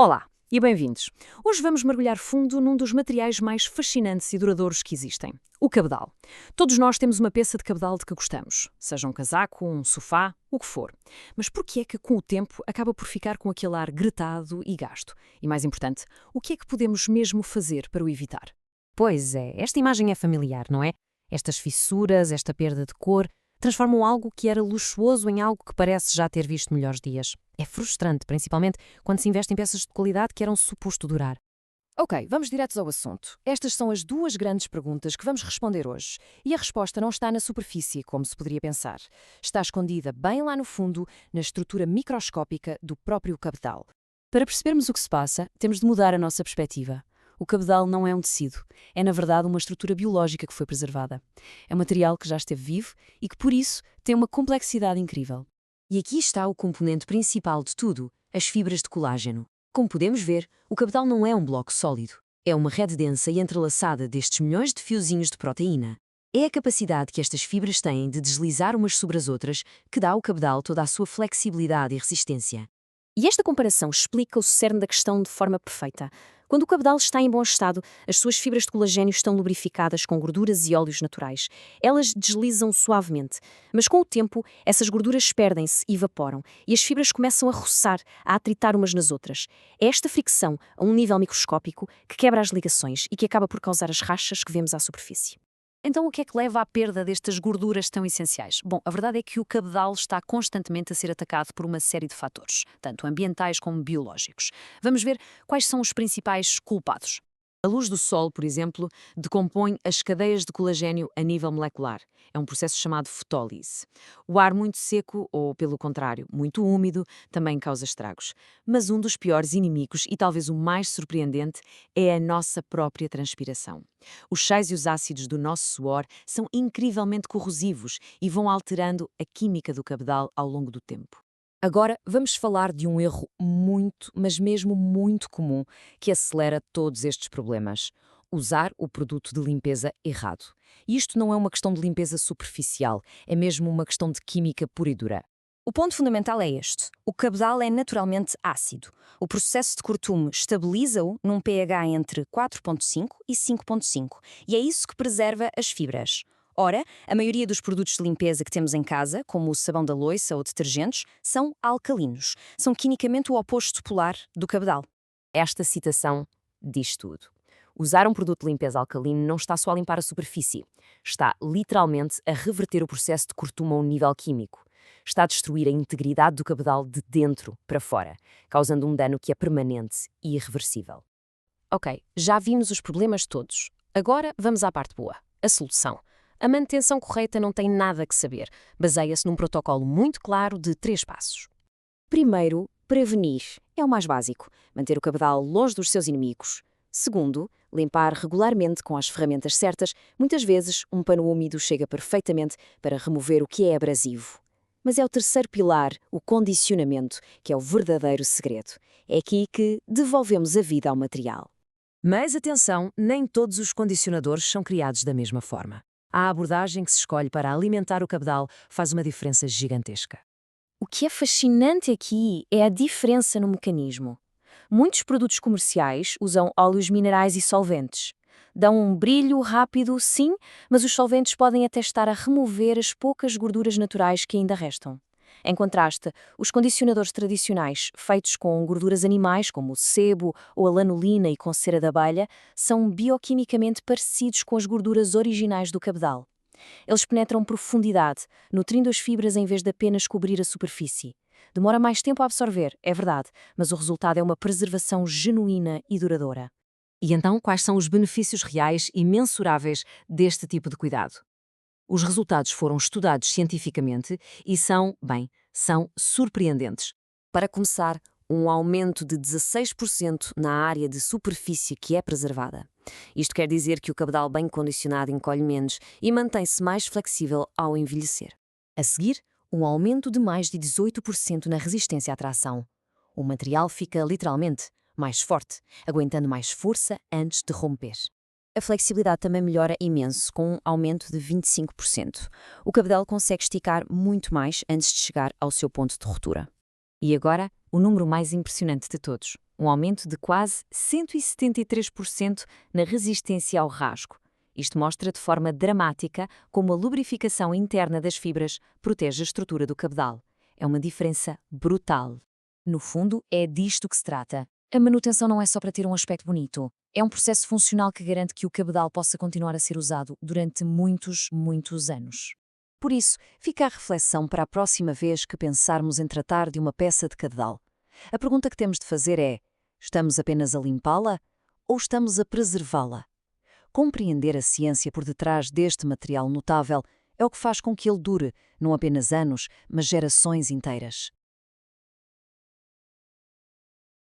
Olá e bem-vindos. Hoje vamos mergulhar fundo num dos materiais mais fascinantes e duradouros que existem, o cabedal. Todos nós temos uma peça de cabedal de que gostamos, seja um casaco, um sofá, o que for. Mas por que é que com o tempo acaba por ficar com aquele ar gretado e gasto? E mais importante, o que é que podemos mesmo fazer para o evitar? Pois é, esta imagem é familiar, não é? Estas fissuras, esta perda de cor, transformam algo que era luxuoso em algo que parece já ter visto melhores dias. É frustrante, principalmente quando se investe em peças de qualidade que eram suposto durar. Ok, vamos diretos ao assunto. Estas são as duas grandes perguntas que vamos responder hoje. E a resposta não está na superfície, como se poderia pensar. Está escondida bem lá no fundo, na estrutura microscópica do próprio cabedal. Para percebermos o que se passa, temos de mudar a nossa perspectiva. O cabedal não é um tecido. É, na verdade, uma estrutura biológica que foi preservada. É um material que já esteve vivo e que, por isso, tem uma complexidade incrível. E aqui está o componente principal de tudo, as fibras de colágeno. Como podemos ver, o cabedal não é um bloco sólido. É uma rede densa e entrelaçada destes milhões de fiozinhos de proteína. É a capacidade que estas fibras têm de deslizar umas sobre as outras que dá ao cabedal toda a sua flexibilidade e resistência. E esta comparação explica o cerne da questão de forma perfeita. Quando o cabedal está em bom estado, as suas fibras de colagênio estão lubrificadas com gorduras e óleos naturais. Elas deslizam suavemente. Mas com o tempo, essas gorduras perdem-se e evaporam, e as fibras começam a roçar, a atritar umas nas outras. É esta fricção, a um nível microscópico, que quebra as ligações e que acaba por causar as rachas que vemos à superfície. Então, o que é que leva à perda destas gorduras tão essenciais? Bom, a verdade é que o cabedal está constantemente a ser atacado por uma série de fatores, tanto ambientais como biológicos. Vamos ver quais são os principais culpados. A luz do sol, por exemplo, decompõe as cadeias de colagênio a nível molecular. É um processo chamado fotólise. O ar muito seco, ou pelo contrário, muito úmido, também causa estragos. Mas um dos piores inimigos, e talvez o mais surpreendente, é a nossa própria transpiração. Os sais e os ácidos do nosso suor são incrivelmente corrosivos e vão alterando a química do cabedal ao longo do tempo. Agora, vamos falar de um erro muito, mas mesmo muito comum, que acelera todos estes problemas. Usar o produto de limpeza errado. E isto não é uma questão de limpeza superficial, é mesmo uma questão de química pura e dura. O ponto fundamental é este. O cabedal é naturalmente ácido. O processo de cortume estabiliza-o num pH entre 4,5 e 5,5 e é isso que preserva as fibras. Ora, a maioria dos produtos de limpeza que temos em casa, como o sabão da louça ou detergentes, são alcalinos. São quimicamente o oposto polar do cabedal. Esta citação diz tudo. Usar um produto de limpeza alcalino não está só a limpar a superfície. Está, literalmente, a reverter o processo de cortume a um nível químico. Está a destruir a integridade do cabedal de dentro para fora, causando um dano que é permanente e irreversível. Ok, já vimos os problemas todos. Agora vamos à parte boa, a solução. A manutenção correta não tem nada que saber. Baseia-se num protocolo muito claro de 3 passos. Primeiro, prevenir. É o mais básico. Manter o cabedal longe dos seus inimigos. Segundo, limpar regularmente com as ferramentas certas. Muitas vezes, um pano úmido chega perfeitamente para remover o que é abrasivo. Mas é o terceiro pilar, o condicionamento, que é o verdadeiro segredo. É aqui que devolvemos a vida ao material. Mas atenção, nem todos os condicionadores são criados da mesma forma. A abordagem que se escolhe para alimentar o cabedal faz uma diferença gigantesca. O que é fascinante aqui é a diferença no mecanismo. Muitos produtos comerciais usam óleos minerais e solventes. Dão um brilho rápido, sim, mas os solventes podem até estar a remover as poucas gorduras naturais que ainda restam. Em contraste, os condicionadores tradicionais, feitos com gorduras animais, como o sebo ou a lanolina e com cera de abelha, são bioquimicamente parecidos com as gorduras originais do cabedal. Eles penetram profundidade, nutrindo as fibras em vez de apenas cobrir a superfície. Demora mais tempo a absorver, é verdade, mas o resultado é uma preservação genuína e duradoura. E então, quais são os benefícios reais e mensuráveis deste tipo de cuidado? Os resultados foram estudados cientificamente e são surpreendentes. Para começar, um aumento de 16% na área de superfície que é preservada. Isto quer dizer que o cabedal bem condicionado encolhe menos e mantém-se mais flexível ao envelhecer. A seguir, um aumento de mais de 18% na resistência à tração. O material fica literalmente mais forte, aguentando mais força antes de romper. A flexibilidade também melhora imenso, com um aumento de 25%. O cabedal consegue esticar muito mais antes de chegar ao seu ponto de ruptura. E agora, o número mais impressionante de todos, um aumento de quase 173% na resistência ao rasgo. Isto mostra de forma dramática como a lubrificação interna das fibras protege a estrutura do cabedal. É uma diferença brutal. No fundo, é disto que se trata. A manutenção não é só para ter um aspecto bonito. É um processo funcional que garante que o cabedal possa continuar a ser usado durante muitos, muitos anos. Por isso, fica a reflexão para a próxima vez que pensarmos em tratar de uma peça de cabedal. A pergunta que temos de fazer é: estamos apenas a limpá-la ou estamos a preservá-la? Compreender a ciência por detrás deste material notável é o que faz com que ele dure, não apenas anos, mas gerações inteiras.